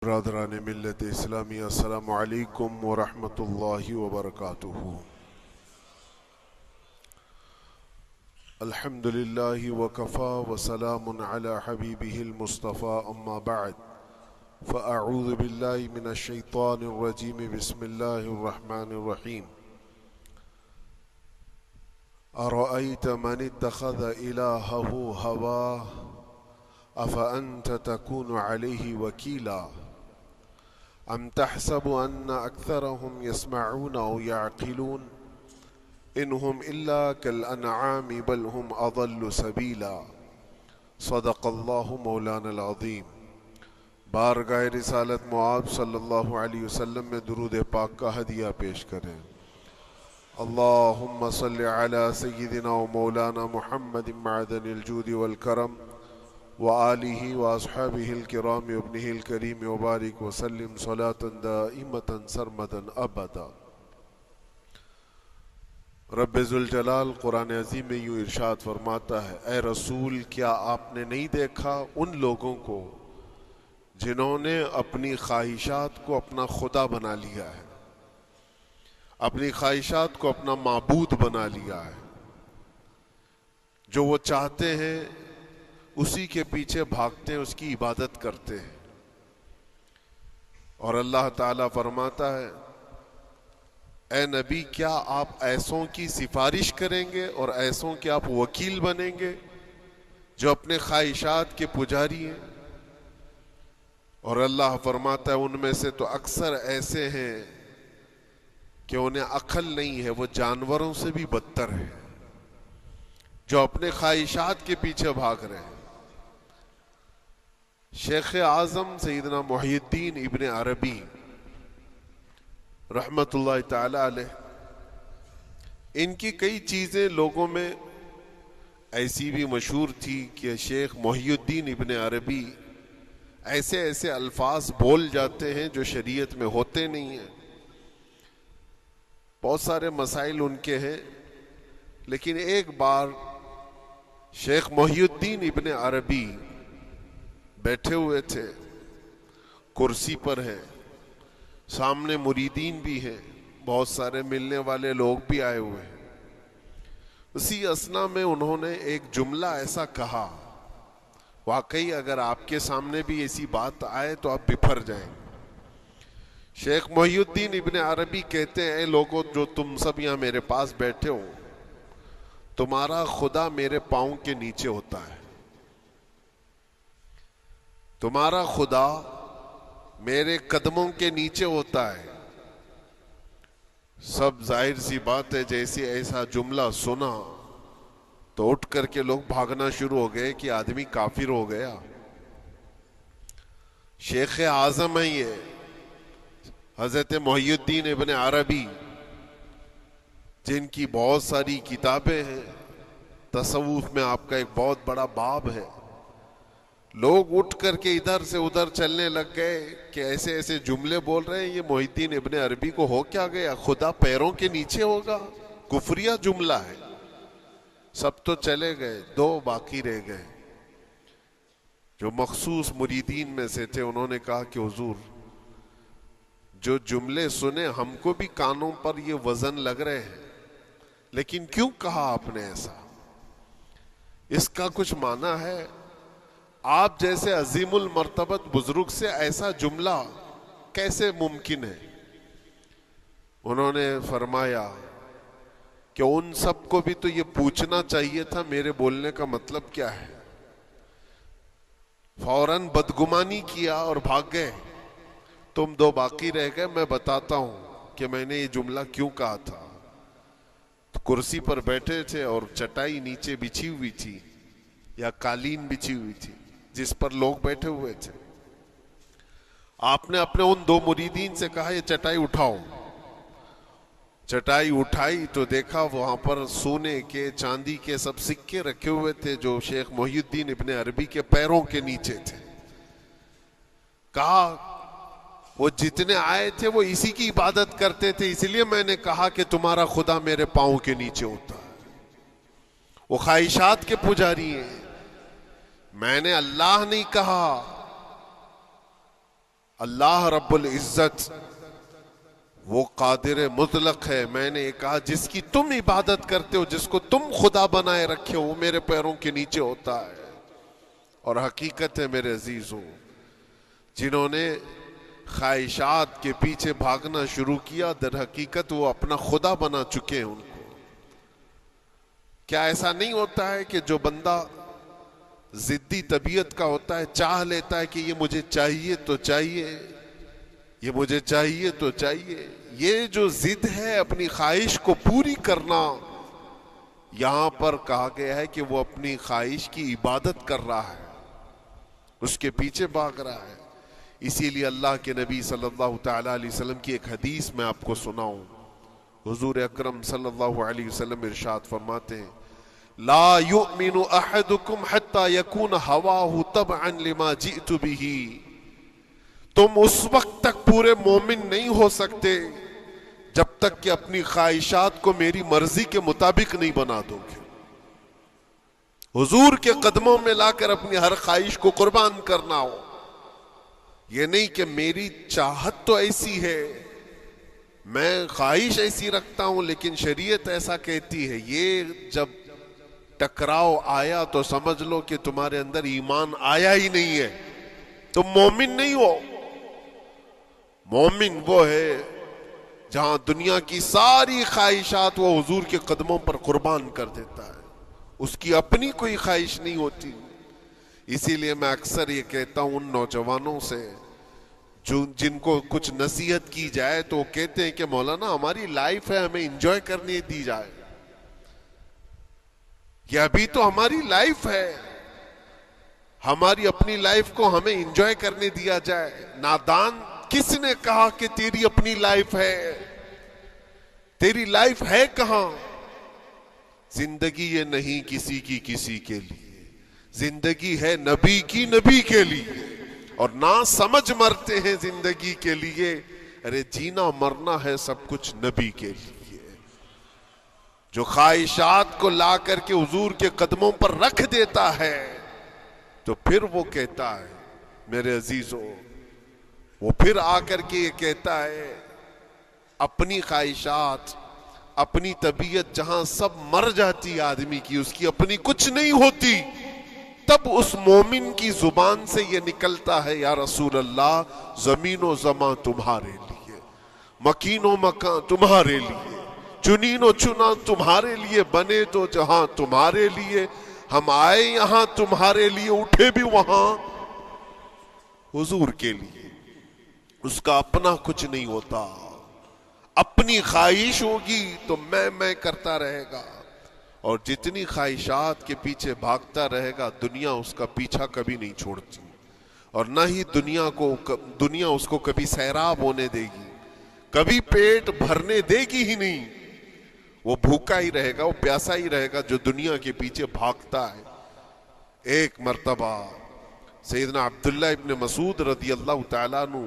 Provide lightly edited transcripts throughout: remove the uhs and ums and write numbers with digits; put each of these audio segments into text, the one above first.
برادران ملت اسلامی، السلام علیکم ورحمۃ اللہ وبرکاتہ۔ الحمد للہ وکفا وسلام علی حبیبہ المصطفى، اما بعد فاعوذ باللہ من الشیطان الرجیم، بسم اللہ الرحمن الرحیم۔ ارأیت من اتخذ الہہ ہواہ افأنت تکون علیہ وکیلا ام تحسب ان اکثرهم يسمعون او يعقلون انهم الا كالانعام بل هم اضل سبیلا۔ صدق اللہ مولانا العظیم۔ بارگاہ رسالت معاب صلی اللہ علیہ وسلم میں درود پاک کا ہدیہ پیش کریں۔ اللہم صل علی سیدنا و مولانا محمد معدن الجود والکرم وآلہ واصحابہ الکرام وابنہ الکریم وبارک وسلم صلاة دائمتا سرمدا ابدا۔ رب ذوالجلال قرآن عظیم میں یوں ارشاد فرماتا ہے، اے رسول کیا آپ نے نہیں دیکھا ان لوگوں کو جنہوں نے اپنی خواہشات کو اپنا خدا بنا لیا ہے، اپنی خواہشات کو اپنا معبود بنا لیا ہے، جو وہ چاہتے ہیں اسی کے پیچھے بھاگتے ہیں، اس کی عبادت کرتے ہیں۔ اور اللہ تعالیٰ فرماتا ہے، اے نبی کیا آپ ایسوں کی سفارش کریں گے اور ایسوں کے آپ وکیل بنیں گے جو اپنے خواہشات کے پجاری ہیں؟ اور اللہ فرماتا ہے ان میں سے تو اکثر ایسے ہیں کہ انہیں عقل نہیں ہے، وہ جانوروں سے بھی بدتر ہیں، جو اپنے خواہشات کے پیچھے بھاگ رہے ہیں۔ شیخ اعظم سیدنا محی الدین ابن عربی رحمت اللہ تعالی علیہ، ان کی کئی چیزیں لوگوں میں ایسی بھی مشہور تھی کہ شیخ محی الدین ابن عربی ایسے ایسے الفاظ بول جاتے ہیں جو شریعت میں ہوتے نہیں ہیں۔ بہت سارے مسائل ان کے ہیں، لیکن ایک بار شیخ محی الدین ابن عربی بیٹھے ہوئے تھے، کرسی پر ہے، سامنے مریدین بھی ہیں، بہت سارے ملنے والے لوگ بھی آئے ہوئے ہیں۔ اسی اثنا میں انہوں نے ایک جملہ ایسا کہا، واقعی اگر آپ کے سامنے بھی ایسی بات آئے تو آپ بپھر جائیں۔ شیخ محی الدین ابن عربی کہتے ہیں، اے لوگوں جو تم سب یہاں میرے پاس بیٹھے ہو، تمہارا خدا میرے پاؤں کے نیچے ہوتا ہے، تمہارا خدا میرے قدموں کے نیچے ہوتا ہے۔ سب ظاہر سی بات ہے، جیسے ایسا جملہ سنا تو اٹھ کر کے لوگ بھاگنا شروع ہو گئے کہ آدمی کافر ہو گیا۔ شیخ اعظم ہیں یہ، حضرت محی الدین ابن عربی، جن کی بہت ساری کتابیں ہیں، تصوف میں آپ کا ایک بہت بڑا باب ہے۔ لوگ اٹھ کر کے ادھر سے ادھر چلنے لگ گئے کہ ایسے ایسے جملے بول رہے ہیں، یہ محی الدین ابن عربی کو ہو کیا گیا؟ خدا پیروں کے نیچے ہوگا؟ کفریہ جملہ ہے۔ سب تو چلے گئے، دو باقی رہ گئے جو مخصوص مریدین میں سے تھے۔ انہوں نے کہا کہ حضور جو جملے سنے ہم کو بھی کانوں پر یہ وزن لگ رہے ہیں، لیکن کیوں کہا آپ نے ایسا؟ اس کا کچھ معنی ہے؟ آپ جیسے عظیم المرتبت بزرگ سے ایسا جملہ کیسے ممکن ہے؟ انہوں نے فرمایا کہ ان سب کو بھی تو یہ پوچھنا چاہیے تھا میرے بولنے کا مطلب کیا ہے۔ فوراً بدگمانی کیا اور بھاگ گئے۔ تم دو باقی رہ گئے، میں بتاتا ہوں کہ میں نے یہ جملہ کیوں کہا تھا۔ تو کرسی پر بیٹھے تھے اور چٹائی نیچے بچھی ہوئی تھی یا قالین بچھی ہوئی تھی جس پر لوگ بیٹھے ہوئے تھے۔ آپ نے اپنے ان دو مریدین سے کہا یہ چٹائی اٹھاؤ۔ چٹائی اٹھائی تو دیکھا وہاں پر سونے کے چاندی کے سب سکے رکھے ہوئے تھے جو شیخ محی الدین ابن عربی کے پیروں کے نیچے تھے۔ کہا وہ جتنے آئے تھے وہ اسی کی عبادت کرتے تھے، اس لیے میں نے کہا کہ تمہارا خدا میرے پاؤں کے نیچے ہوتا ہے۔ وہ خواہشات کے پجاری ہیں، میں نے اللہ نہیں کہا۔ اللہ رب العزت وہ قادر مطلق ہے. میں نے کہا جس کی تم عبادت کرتے ہو، جس کو تم خدا بنائے رکھے ہو، وہ میرے پیروں کے نیچے ہوتا ہے. اور حقیقت ہے میرے عزیزوں، جنہوں نے خواہشات کے پیچھے بھاگنا شروع کیا، در حقیقت وہ اپنا خدا بنا چکے ہیں ان کو. کیا ایسا نہیں ہوتا ہے کہ جو بندہ ضدی طبیعت کا ہوتا ہے، چاہ لیتا ہے کہ یہ مجھے چاہیے تو چاہیے، یہ مجھے چاہیے تو چاہیے. یہ جو ضد ہے اپنی خواہش کو پوری کرنا، یہاں پر کہا گیا ہے کہ وہ اپنی خواہش کی عبادت کر رہا ہے، اس کے پیچھے بھاگ رہا ہے. اسی لیے اللہ کے نبی صلی اللہ تعالی علیہ وسلم کی ایک حدیث میں آپ کو سناؤں. حضور اکرم صلی اللہ علیہ وسلم ارشاد فرماتے ہیں، لا یؤمن احدکم حتی یکون ہواہ تبعا لما جئت بہ. تم اس وقت تک پورے مومن نہیں ہو سکتے جب تک کہ اپنی خواہشات کو میری مرضی کے مطابق نہیں بنا دو گے. حضور کے قدموں میں لا کر اپنی ہر خواہش کو قربان کرنا ہو. یہ نہیں کہ میری چاہت تو ایسی ہے، میں خواہش ایسی رکھتا ہوں، لیکن شریعت ایسا کہتی ہے. یہ جب ٹکراؤ آیا تو سمجھ لو کہ تمہارے اندر ایمان آیا ہی نہیں ہے، تم مومن نہیں ہو. مومن وہ ہے جہاں دنیا کی ساری خواہشات وہ حضور کے قدموں پر قربان کر دیتا ہے، اس کی اپنی کوئی خواہش نہیں ہوتی. اسی لیے میں اکثر یہ کہتا ہوں ان نوجوانوں سے جن کو کچھ نصیحت کی جائے تو وہ کہتے ہیں کہ مولانا ہماری لائف ہے، ہمیں انجوائے کرنے دی جائے. یہ ابھی تو ہماری لائف ہے، ہماری اپنی لائف کو ہمیں انجوائے کرنے دیا جائے. نادان کس نے کہا کہ تیری اپنی لائف ہے؟ تیری لائف ہے کہاں؟ زندگی یہ نہیں کسی کی کسی کے لیے، زندگی ہے نبی کی نبی کے لیے. اور نہ سمجھ مرتے ہیں زندگی کے لیے. ارے جینا مرنا ہے سب کچھ نبی کے لیے. جو خواہشات کو لا کر کے حضور کے قدموں پر رکھ دیتا ہے تو پھر وہ کہتا ہے میرے عزیزوں، وہ پھر آ کر کے یہ کہتا ہے اپنی خواہشات، اپنی طبیعت جہاں سب مر جاتی آدمی کی، اس کی اپنی کچھ نہیں ہوتی، تب اس مومن کی زبان سے یہ نکلتا ہے یا رسول اللہ زمین و زمان تمہارے لیے، مکین و مکان تمہارے لیے، چنین و چنا تمہارے لیے، بنے تو جہاں تمہارے لیے، ہم آئے یہاں تمہارے لیے، اٹھے بھی وہاں حضور کے لیے. اس کا اپنا کچھ نہیں ہوتا. اپنی خواہش ہوگی تو میں کرتا رہے گا، اور جتنی خواہشات کے پیچھے بھاگتا رہے گا دنیا اس کا پیچھا کبھی نہیں چھوڑتی، اور نہ ہی دنیا اس کو کبھی سیراب ہونے دے گی، کبھی پیٹ بھرنے دے گی ہی نہیں. وہ بھوکا ہی رہے گا، وہ پیاسا ہی رہے گا جو دنیا کے پیچھے بھاگتا ہے. ایک مرتبہ سیدنا عبداللہ ابن مسعود رضی اللہ تعالیٰ عنہ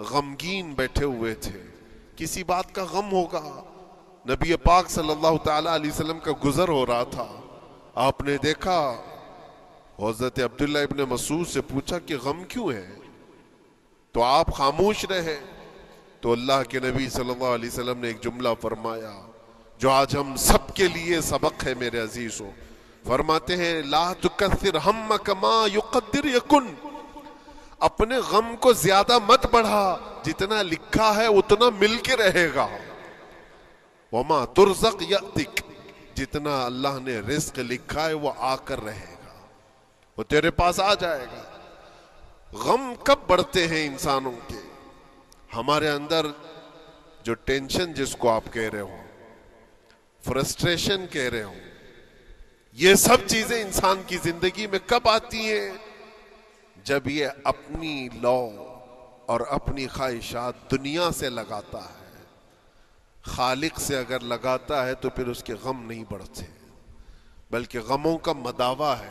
غمگین بیٹھے ہوئے تھے. کسی بات کا غم ہوگا، نبی پاک صلی اللہ تعالیٰ علیہ وسلم کا گزر ہو رہا تھا. آپ نے دیکھا، حضرت عبداللہ ابن مسعود سے پوچھا کہ غم کیوں ہے؟ تو آپ خاموش رہے. تو اللہ کے نبی صلی اللہ علیہ وسلم نے ایک جملہ فرمایا جو آج ہم سب کے لیے سبق ہے میرے عزیزوں. فرماتے ہیں لا تکثر ہمک ما یقدر یکن. اپنے غم کو زیادہ مت بڑھا، جتنا لکھا ہے اتنا مل کے رہے گا. وما ترزق یأتک. جتنا اللہ نے رزق لکھا ہے وہ آ کر رہے گا، وہ تیرے پاس آ جائے گا. غم کب بڑھتے ہیں انسانوں کے؟ ہمارے اندر جو ٹینشن جس کو آپ کہہ رہے ہو، فرسٹریشن کہہ رہے ہو، یہ سب چیزیں انسان کی زندگی میں کب آتی ہیں؟ جب یہ اپنی لو اور اپنی خواہشات دنیا سے لگاتا ہے. خالق سے اگر لگاتا ہے تو پھر اس کے غم نہیں بڑھتے، بلکہ غموں کا مداوا ہے.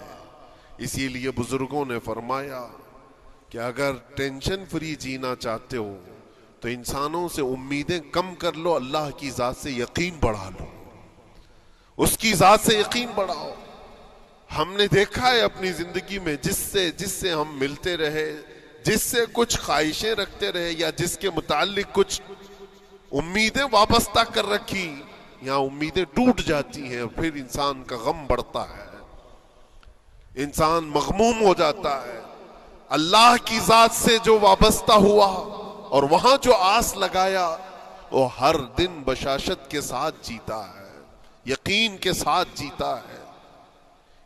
اسی لیے بزرگوں نے فرمایا کہ اگر ٹینشن فری جینا چاہتے ہو تو انسانوں سے امیدیں کم کر لو، اللہ کی ذات سے یقین بڑھا لو، اس کی ذات سے یقین بڑھاؤ. ہم نے دیکھا ہے اپنی زندگی میں جس سے ہم ملتے رہے جس سے کچھ خواہشیں رکھتے رہے یا جس کے متعلق کچھ امیدیں وابستہ کر رکھی، یہاں امیدیں ٹوٹ جاتی ہیں، پھر انسان کا غم بڑھتا ہے، انسان مغموم ہو جاتا ہے۔ اللہ کی ذات سے جو وابستہ ہوا اور وہاں جو آس لگایا، وہ ہر دن بشاشت کے ساتھ جیتا ہے، یقین کے ساتھ جیتا ہے۔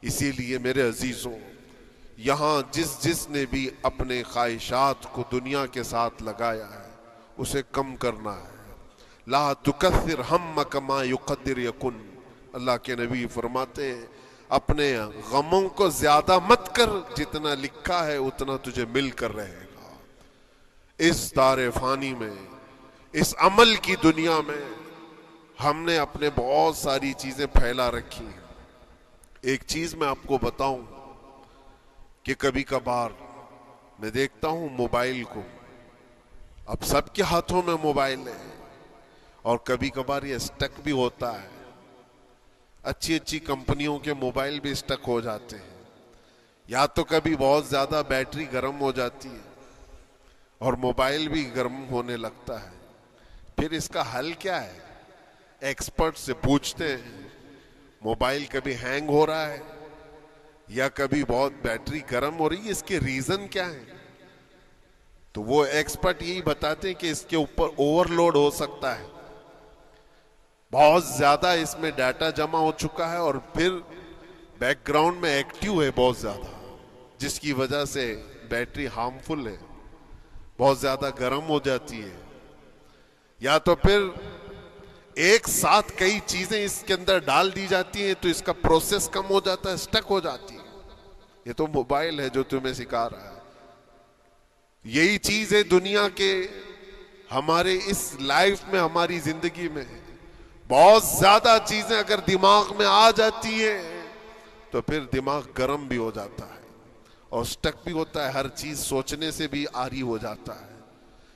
اسی لیے میرے عزیزوں، یہاں جس نے بھی اپنے خواہشات کو دنیا کے ساتھ لگایا ہے اسے کم کرنا ہے۔ لا تکثر ہمک ما یقدر یکن، اللہ کے نبی فرماتے ہیں اپنے غموں کو زیادہ مت کر، جتنا لکھا ہے اتنا تجھے مل کر رہے گا۔ اس دار فانی میں، اس عمل کی دنیا میں ہم نے اپنے بہت ساری چیزیں پھیلا رکھی ہیں۔ ایک چیز میں آپ کو بتاؤں کہ کبھی کبھار میں دیکھتا ہوں موبائل کو، اب سب کے ہاتھوں میں موبائل ہے، اور کبھی کبھار یہ اسٹک بھی ہوتا ہے۔ اچھی اچھی کمپنیوں کے موبائل بھی اسٹک ہو جاتے ہیں، یا تو کبھی بہت زیادہ بیٹری گرم ہو جاتی ہے اور موبائل بھی گرم ہونے لگتا ہے۔ پھر اس کا حل کیا ہے؟ ایکسپرٹ سے پوچھتے ہیں موبائل کبھی ہینگ ہو رہا ہے یا کبھی بہت بیٹری گرم ہو رہی ہے، اس کے ریزن کیا ہے؟ تو وہ ایکسپرٹ یہی بتاتے ہیں کہ اس کے اوپر اوور لوڈ ہو سکتا ہے، بہت زیادہ اس میں ڈیٹا جمع ہو چکا ہے اور پھر بیک گراؤنڈ میں ایکٹیو ہے بہت زیادہ، جس کی وجہ سے بیٹری ہارمفل ہے، بہت زیادہ گرم ہو جاتی ہے۔ یا تو پھر ایک ساتھ کئی چیزیں اس کے اندر ڈال دی جاتی ہیں تو اس کا پروسیس کم ہو جاتا ہے، اسٹک ہو جاتی ہے۔ یہ تو موبائل ہے جو تمہیں سکھا رہا ہے۔ یہی چیز ہے دنیا کے ہمارے اس لائف میں، ہماری زندگی میں بہت زیادہ چیزیں اگر دماغ میں آ جاتی ہیں تو پھر دماغ گرم بھی ہو جاتا ہے اور اسٹک بھی ہوتا ہے، ہر چیز سوچنے سے بھی عاری ہو جاتا ہے،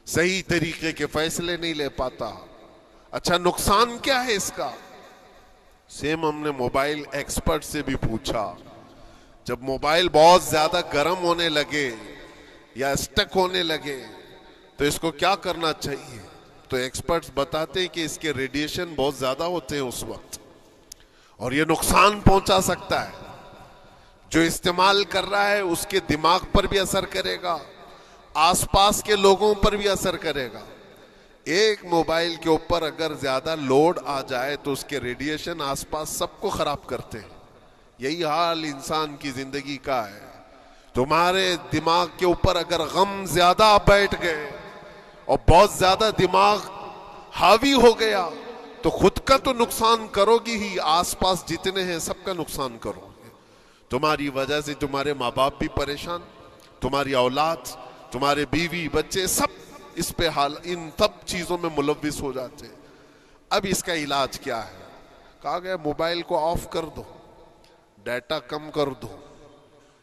صحیح طریقے کے فیصلے نہیں لے پاتا۔ اچھا نقصان کیا ہے اس کا؟ سیم ہم نے موبائل ایکسپرٹ سے بھی پوچھا، جب موبائل بہت زیادہ گرم ہونے لگے یا اسٹک ہونے لگے تو اس کو کیا کرنا چاہیے؟ تو ایکسپرٹس بتاتے ہیں کہ اس کے ریڈیشن بہت زیادہ ہوتے ہیں اس وقت، اور یہ نقصان پہنچا سکتا ہے۔ جو استعمال کر رہا ہے اس کے دماغ پر بھی اثر کرے گا، آس پاس کے لوگوں پر بھی اثر کرے گا۔ ایک موبائل کے اوپر اگر زیادہ لوڈ آ جائے تو اس کے ریڈیشن آس پاس سب کو خراب کرتے ہیں۔ یہی حال انسان کی زندگی کا ہے۔ تمہارے دماغ کے اوپر اگر غم زیادہ بیٹھ گئے اور بہت زیادہ دماغ حاوی ہو گیا تو خود کا تو نقصان کرو گی ہی، آس پاس جتنے ہیں سب کا نقصان کرو گے۔ تمہاری وجہ سے تمہارے ماں باپ بھی پریشان، تمہاری اولاد، تمہارے بیوی بچے سب اس پہ ان سب چیزوں میں ملوث ہو جاتے ہیں۔ اب اس کا علاج کیا ہے؟ کہا گیا موبائل کو آف کر دو، ڈیٹا کم کر دو،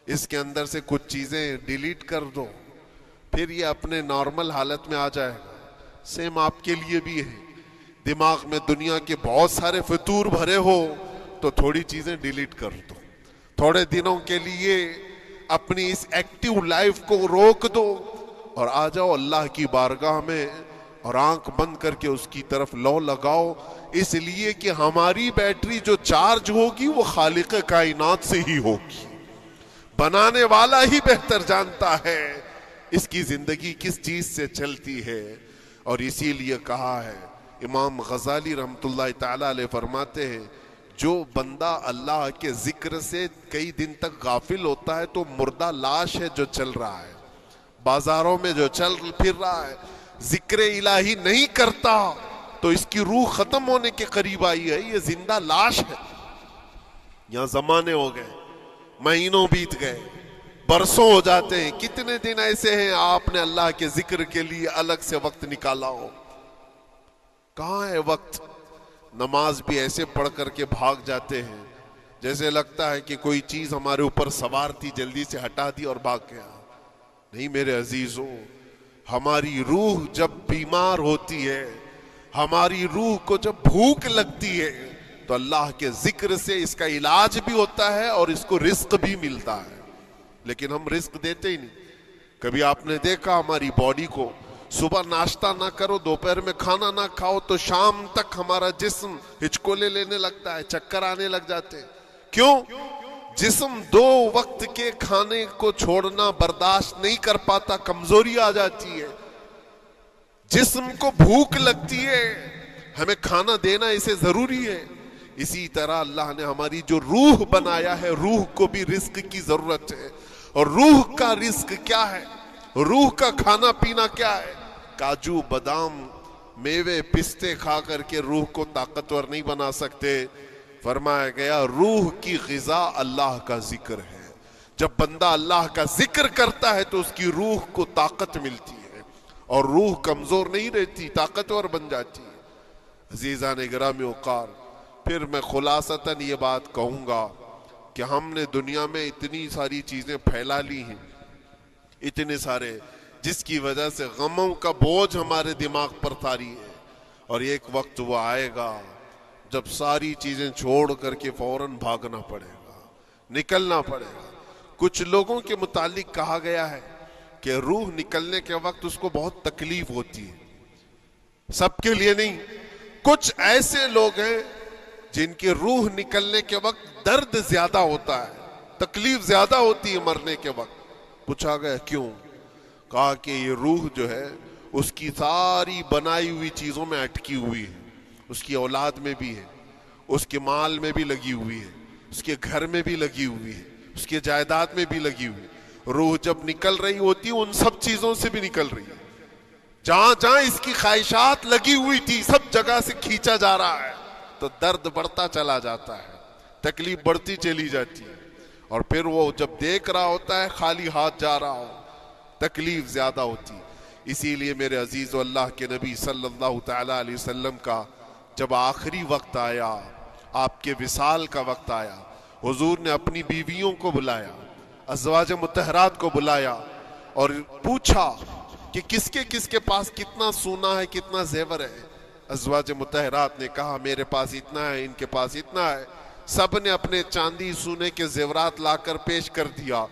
اس کے اندر سے کچھ چیزیں ڈیلیٹ کر دو، پھر یہ اپنے نارمل حالت میں آ جائے گا۔ سیم آپ کے لیے بھی ہے، دماغ میں دنیا کے بہت سارے فطور بھرے ہو تو تھوڑی چیزیں ڈیلیٹ کر دو، تھوڑے دنوں کے لیے اپنی اس ایکٹیو لائف کو روک دو اور آ جاؤ اللہ کی بارگاہ میں اور آنکھ بند کر کے اس کی طرف لو لگاؤ، اس لیے کہ ہماری بیٹری جو چارج ہوگی وہ خالق کائنات سے ہی ہوگی، بنانے والا ہی بہتر جانتا ہے اس کی زندگی کس چیز سے چلتی ہے۔ اور اسی لیے کہا ہے، امام غزالی رحمۃ اللہ تعالی علیہ فرماتے ہیں جو بندہ اللہ کے ذکر سے کئی دن تک غافل ہوتا ہے تو مردہ لاش ہے جو چل رہا ہے، بازاروں میں جو چل پھر رہا ہے، ذکر الہی نہیں کرتا تو اس کی روح ختم ہونے کے قریب آئی ہے، یہ زندہ لاش ہے۔ یہاں زمانے ہو گئے، مہینوں بیت گئے، برسوں ہو جاتے ہیں، کتنے دن ایسے ہیں آپ نے اللہ کے ذکر کے لیے الگ سے وقت نکالا ہو؟ کہاں ہے وقت؟ نماز بھی ایسے پڑھ کر کے بھاگ جاتے ہیں جیسے لگتا ہے کہ کوئی چیز ہمارے اوپر سوار تھی، جلدی سے ہٹا دی اور بھاگ گیا۔ نہیں میرے عزیزوں، ہماری روح جب بیمار ہوتی ہے، ہماری روح کو جب بھوک لگتی ہے تو اللہ کے ذکر سے اس کا علاج بھی ہوتا ہے اور اس کو رزق بھی ملتا ہے، لیکن ہم رزق دیتے ہی نہیں۔ کبھی آپ نے دیکھا ہماری باڈی کو، صبح ناشتہ نہ کرو، دوپہر میں کھانا نہ کھاؤ تو شام تک ہمارا جسم ہچکولے لینے لگتا ہے، چکر آنے لگ جاتے ہیں۔ کیوں؟ جسم 2 وقت کے کھانے کو چھوڑنا برداشت نہیں کر پاتا، کمزوری آ جاتی ہے، جسم کو بھوک لگتی ہے، ہمیں کھانا دینا اسے ضروری ہے۔ اسی طرح اللہ نے ہماری جو روح بنایا ہے، روح کو بھی رزق کی ضرورت ہے۔ اور روح کا رزق کیا ہے؟ روح کا کھانا پینا کیا ہے؟ کاجو بادام میوے پستے کھا کر کے روح کو طاقتور نہیں بنا سکتے۔ فرمایا گیا روح کی غذا اللہ کا ذکر ہے، جب بندہ اللہ کا ذکر کرتا ہے تو اس کی روح کو طاقت ملتی ہے اور روح کمزور نہیں رہتی، طاقتور بن جاتی ہے۔ عزیزان گرامی وقار، پھر میں خلاصتاً یہ بات کہوں گا کہ ہم نے دنیا میں اتنی ساری چیزیں پھیلا لی ہیں، اتنے سارے، جس کی وجہ سے غموں کا بوجھ ہمارے دماغ پر طاری ہے، اور ایک وقت وہ آئے گا جب ساری چیزیں چھوڑ کر کے فوراً بھاگنا پڑے گا، نکلنا پڑے گا۔ کچھ لوگوں کے متعلق کہا گیا ہے کہ روح نکلنے کے وقت اس کو بہت تکلیف ہوتی ہے، سب کے لیے نہیں۔ کچھ ایسے لوگ ہیں جن کی روح نکلنے کے وقت درد زیادہ ہوتا ہے، تکلیف زیادہ ہوتی ہے مرنے کے وقت۔ پوچھا گیا کیوں؟ کہا کہ یہ روح جو ہے اس کی ساری بنائی ہوئی چیزوں میں اٹکی ہوئی ہے، اس کی اولاد میں بھی ہے، اس کے مال میں بھی لگی ہوئی ہے، اس کے گھر میں بھی لگی ہوئی ہے، اس کے جائیداد میں بھی لگی ہوئی ہے۔ روح جب نکل رہی ہوتی ہے ان سب چیزوں سے بھی نکل رہی ہے، جہاں جہاں اس کی خواہشات لگی ہوئی تھی سب جگہ سے کھینچا جا رہا ہے، تو درد بڑھتا چلا جاتا ہے، تکلیف بڑھتی چلی جاتی ہے، اور پھر وہ جب دیکھ رہا ہوتا ہے خالی ہاتھ جا رہا ہو، تکلیف زیادہ ہوتی۔ اسی لیے میرے عزیز و اللہ کے نبی صلی اللہ تعالی علیہ وسلم کا جب آخری وقت آیا، آپ کے وصال کا وقت آیا، حضور نے اپنی بیویوں کو بلایا، ازواج مطہرات کو بلایا اور پوچھا کہ کس کے پاس کتنا سونا ہے، کتنا زیور ہے۔ ازواج مطہرات نے کہا میرے پاس اتنا ہے، ان کے پاس اتنا ہے، سب نے اپنے چاندی سونے کے زیورات لا کر پیش کر دیا۔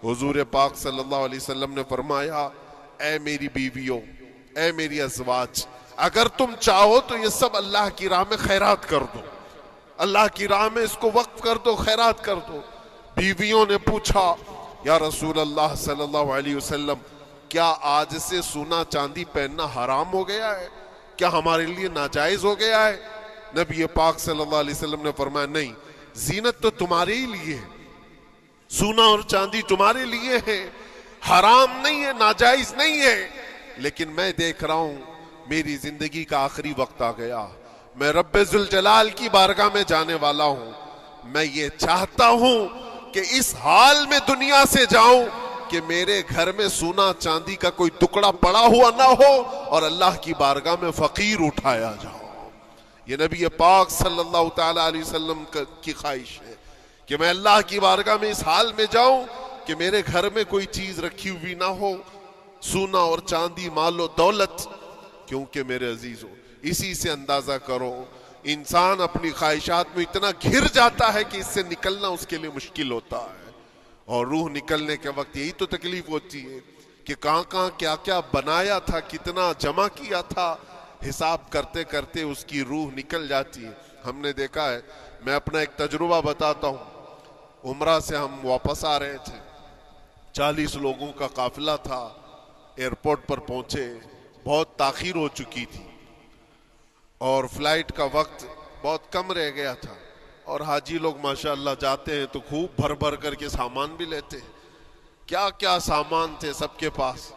حضور پاک صلی اللہ علیہ وسلم نے فرمایا اے میری بیویوں، اے میری ازواج، اگر تم چاہو تو یہ سب اللہ کی راہ میں خیرات کر دو، اللہ کی راہ میں اس کو وقف کر دو، خیرات کر دو۔ بیویوں نے پوچھا یا رسول اللہ صلی اللہ علیہ وسلم، کیا آج سے سونا چاندی پہننا حرام ہو گیا ہے؟ کیا ہمارے لیے ناجائز ہو گیا ہے؟ نبی پاک صلی اللہ علیہ وسلم نے فرمایا نہیں، زینت تو تمہارے ہی لیے ہے، سونا اور چاندی تمہارے لیے ہے، حرام نہیں ہے، ناجائز نہیں ہے، لیکن میں دیکھ رہا ہوں میری زندگی کا آخری وقت آ گیا، میں رب ذوالجلال کی بارگاہ میں جانے والا ہوں، میں یہ چاہتا ہوں کہ اس حال میں دنیا سے جاؤں کہ میرے گھر میں سونا چاندی کا کوئی ٹکڑا پڑا ہوا نہ ہو اور اللہ کی بارگاہ میں فقیر اٹھایا جاؤ۔ یہ نبی پاک صلی اللہ تعالی علیہ وسلم کی خواہش ہے کہ میں اللہ کی بارگاہ میں اس حال میں جاؤں کہ میرے گھر میں کوئی چیز رکھی ہوئی نہ ہو، سونا اور چاندی، مال و دولت۔ کیونکہ میرے عزیزوں اسی سے اندازہ کرو انسان اپنی خواہشات میں اتنا گھر جاتا ہے کہ اس سے نکلنا اس کے لیے مشکل ہوتا ہے، اور روح نکلنے کے وقت یہی تو تکلیف ہوتی ہے کہ کہاں کہاں کیا کیا بنایا تھا، کتنا جمع کیا تھا، حساب کرتے کرتے اس کی روح نکل جاتی ہے۔ ہم نے دیکھا ہے، میں اپنا ایک تجربہ بتاتا ہوں، عمرہ سے ہم واپس آ رہے تھے، 40 لوگوں کا قافلہ تھا، ایئرپورٹ پر پہنچے، بہت تاخیر ہو چکی تھی اور فلائٹ کا وقت بہت کم رہ گیا تھا، اور حاجی لوگ ماشاءاللہ جاتے ہیں تو خوب بھر بھر کر کے سامان بھی لیتے ہیں، کیا کیا سامان تھے سب کے پاس،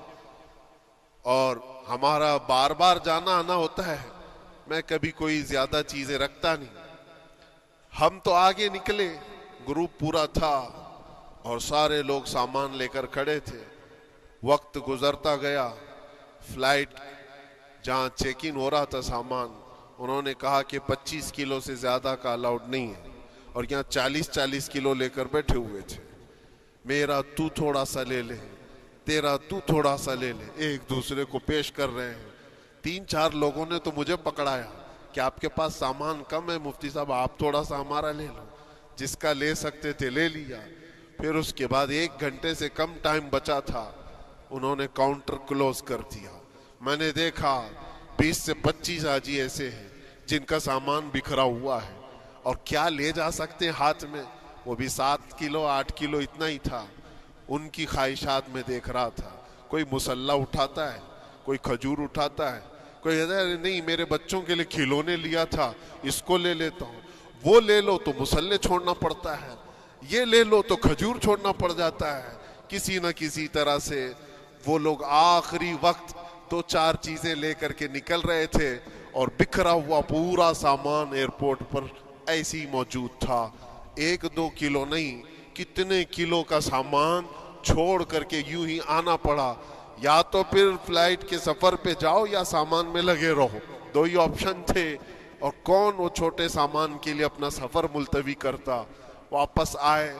اور ہمارا بار بار جانا آنا ہوتا ہے، میں کبھی کوئی زیادہ چیزیں رکھتا نہیں۔ ہم تو آگے نکلے، گروپ پورا تھا اور سارے لوگ سامان لے کر کھڑے تھے، وقت گزرتا گیا، فلائٹ جہاں چیک ان ہو رہا تھا سامان، انہوں نے کہا کہ 25 کلو سے زیادہ کا الاؤڈ نہیں ہے، اور یہاں 40 کلو لے کر بیٹھے ہوئے تھے، میرا تو تھوڑا سا لے لے، تیرا تو تھوڑا سا لے لے، ایک دوسرے کو پیش کر رہے ہیں۔ 3-4 لوگوں نے تو مجھے پکڑایا کہ آپ کے پاس سامان کم ہے مفتی صاحب، آپ تھوڑا سا ہمارا لے لو، جس کا لے سکتے تھے لے لیا۔ پھر اس کے بعد 1 گھنٹے سے کم ٹائم بچا تھا، انہوں نے کاؤنٹر کلوز کر دیا. میں نے دیکھا 20 سے 25 حاجی ایسے ہیں جن کا سامان بکھرا ہوا ہے اور کیا لے جا سکتے ہیں ہاتھ میں, وہ بھی 7 کلو 8 کلو اتنا ہی تھا. ان کی خواہشات میں دیکھ رہا تھا. کوئی مسلح اٹھاتا ہے, کوئی کھجور اٹھاتا ہے, کوئی کہتا ہے نہیں میرے بچوں کے لیے کھلونے لیا تھا اس کو لے لیتا ہوں. وہ لے لو تو مسلح چھوڑنا پڑتا ہے, یہ لے لو تو کھجور چھوڑنا پڑ جاتا ہے. کسی نہ کسی طرح سے وہ لوگ آخری وقت 2-4 چیزیں لے کر کے نکل رہے تھے اور بکھرا ہوا پورا سامان ایئرپورٹ پر ایسی موجود تھا. 1-2 کلو نہیں, کتنے کلو کا سامان چھوڑ کر کے یوں ہی آنا پڑا. یا تو پھر فلائٹ کے سفر پہ جاؤ یا سامان میں لگے رہو, 2 ہی آپشن تھے. اور کون وہ چھوٹے سامان کے لیے اپنا سفر ملتوی کرتا. واپس آئے,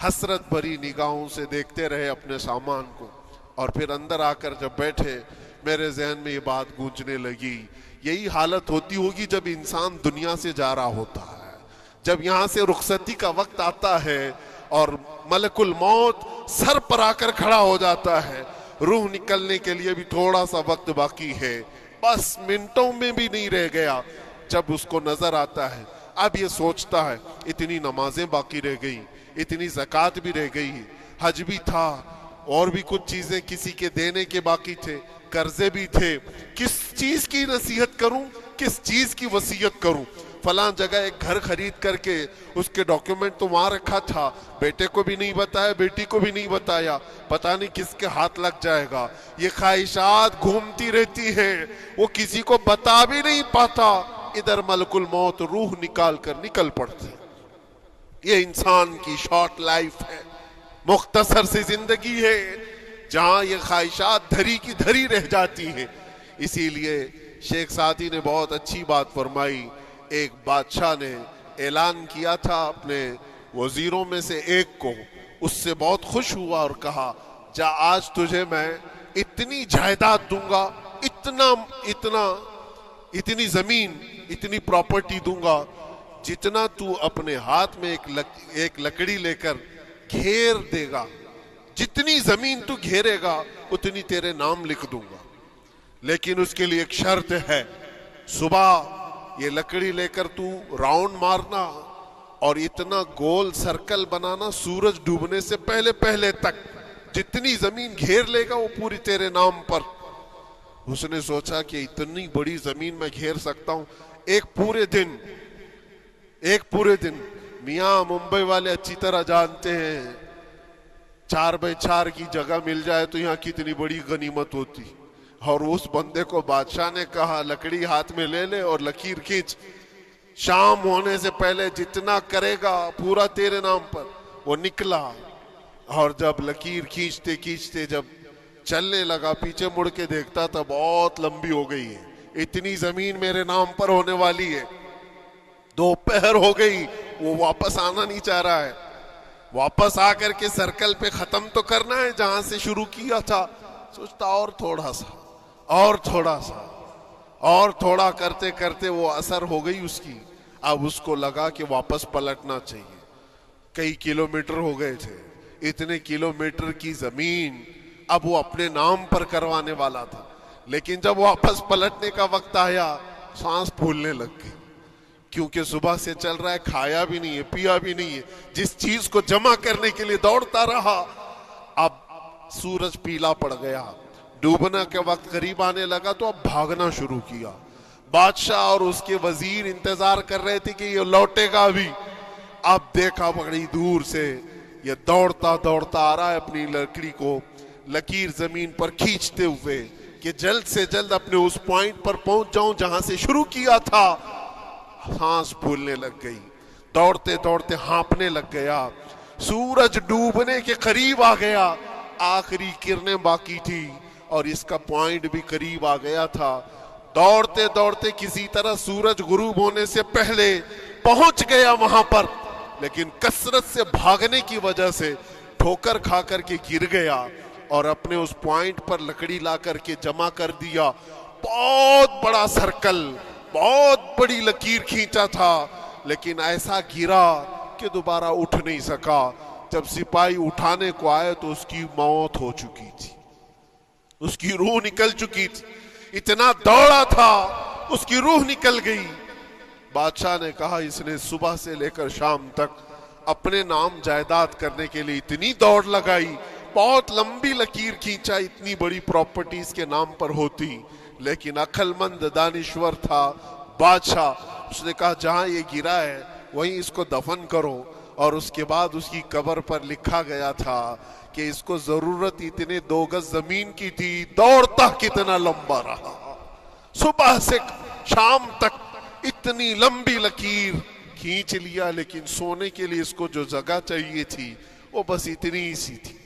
حسرت بھری نگاہوں سے دیکھتے رہے اپنے سامان کو. اور پھر اندر آ کر جب بیٹھے میرے ذہن میں یہ بات گونجنے لگی, یہی حالت ہوتی ہوگی جب انسان دنیا سے جا رہا ہوتا ہے, جب یہاں سے رخصتی کا وقت آتا ہے اور ملک الموت سر پر آ کر کھڑا ہو جاتا ہے. روح نکلنے کے لیے بھی تھوڑا سا وقت باقی ہے, بس منٹوں میں بھی نہیں رہ گیا. جب اس کو نظر آتا ہے, اب یہ سوچتا ہے اتنی نمازیں باقی رہ گئی, اتنی زکوٰۃ بھی رہ گئی, حج بھی تھا, اور بھی کچھ چیزیں کسی کے دینے کے باقی تھے, قرضے بھی تھے. کس چیز کی نصیحت کروں, کس چیز کی وصیت کروں؟ فلاں جگہ ایک گھر خرید کر کے اس کے ڈاکیومنٹ تو وہاں رکھا تھا, بیٹے کو بھی نہیں بتایا, بیٹی کو بھی نہیں بتایا, پتہ نہیں کس کے ہاتھ لگ جائے گا. یہ خواہشات گھومتی رہتی ہیں, وہ کسی کو بتا بھی نہیں پاتا. ادھر ملک الموت روح نکال کر نکل پڑتے. یہ انسان کی شارٹ لائف ہے, مختصر سی زندگی ہے جہاں یہ خواہشات دھری کی دھری رہ جاتی ہیں. اسی لیے شیخ سعدی نے بہت اچھی بات فرمائی. ایک بادشاہ نے اعلان کیا تھا اپنے وزیروں میں سے ایک کو, اس سے بہت خوش ہوا اور کہا جا آج تجھے میں اتنی جائیداد دوں گا, اتنی زمین, اتنی پراپرٹی دوں گا, جتنا تو اپنے ہاتھ میں ایک لکڑی لے کر گھیر دے گا, جتنی زمین تو گھیرے گا اتنی تیرے نام لکھ دوں گا. لیکن اس کے لیے ایک شرط ہے, صبح یہ لکڑی لے کر تو راؤنڈ مارنا اور اتنا گول سرکل بنانا سورج ڈوبنے سے پہلے تک, جتنی زمین گھیر لے گا وہ پوری تیرے نام پر. اس نے سوچا کہ اتنی بڑی زمین میں گھیر سکتا ہوں ایک پورے دن. میاں ممبئی والے اچھی طرح جانتے ہیں 4x4 کی جگہ مل جائے تو یہاں کتنی بڑی غنیمت ہوتی. اور اس بندے کو بادشاہ نے کہا لکڑی ہاتھ میں لے لے اور لکیر کھینچ, شام ہونے سے پہلے جتنا کرے گا پورا تیرے نام پر. وہ نکلا اور جب لکیر کھینچتے کھینچتے جب چلنے لگا, پیچھے مڑ کے دیکھتا تھا بہت لمبی ہو گئی ہے, اتنی زمین میرے نام پر ہونے والی ہے. دوپہر ہو گئی, وہ واپس آنا نہیں چاہ رہا ہے. واپس آ کر کے سرکل پہ ختم تو کرنا ہے جہاں سے شروع کیا تھا. سوچتا اور تھوڑا کرتے کرتے وہ اثر ہو گئی اس کی. اب اس کو لگا کہ واپس پلٹنا چاہیے. کئی کلومیٹر ہو گئے تھے, اتنے کلومیٹر کی زمین اب وہ اپنے نام پر کروانے والا تھا. لیکن جب واپس پلٹنے کا وقت آیا سانس پھولنے لگ گئی, کیونکہ صبح سے چل رہا ہے, کھایا بھی نہیں ہے, پیا بھی نہیں ہے, جس چیز کو جمع کرنے کے لیے دوڑتا رہا. اب سورج پیلا پڑ گیا, ڈوبنا کے وقت قریب آنے لگا تو اب بھاگنا شروع کیا. بادشاہ اور اس کے وزیر انتظار کر رہے تھے کہ یہ لوٹے گا بھی. اب دیکھا بڑی دور سے یہ دوڑتا آ رہا ہے اپنی لکڑی کو لکیر زمین پر کھینچتے ہوئے کہ جلد سے جلد اپنے اس پوائنٹ پر پہنچ جاؤں جہاں سے شروع کیا تھا. سانس پھولنے لگ گئی, دوڑتے ہانپنے لگ گیا. سورج ڈوبنے کے قریب آ گیا, آخری کرنیں باقی تھی اور اس کا پوائنٹ بھی قریب آ گیا تھا. دوڑتے کسی طرح سورج غروب ہونے سے پہلے پہنچ گیا وہاں پر, لیکن کثرت سے بھاگنے کی وجہ سے ٹھوکر کھا کر کے گر گیا اور اپنے اس پوائنٹ پر لکڑی لا کر کے جمع کر دیا. بہت بڑا سرکل, بہت بڑی لکیر کھینچا تھا, لیکن ایسا گرا کہ دوبارہ اٹھ نہیں سکا. جب سپاہی اٹھانے کو آئے تو اس کی موت ہو چکی تھی. اس کی روح نکل چکی تھی، اتنا دوڑا تھا اس کی روح نکل گئی۔ بادشاہ نے کہا اس نے صبح سے لے کر شام تک اپنے نام جائیداد کرنے کے لیے اتنی دوڑ لگائی، بہت لمبی لکیر کھینچا، اتنی بڑی پراپرٹیز کے نام پر ہوتی، لیکن عقل مند دانشور تھا بادشاہ۔ اس نے کہا جہاں یہ گرا ہے وہیں اس کو دفن کرو، اور اس کے بعد اس کی قبر پر لکھا گیا تھا کہ اس کو ضرورت اتنے 2 گز زمین کی تھی، دوڑتا کتنا لمبا رہا، صبح سے شام تک اتنی لمبی لکیر کھینچ لیا، لیکن سونے کے لیے اس کو جو جگہ چاہیے تھی وہ بس اتنی ہی سی تھی،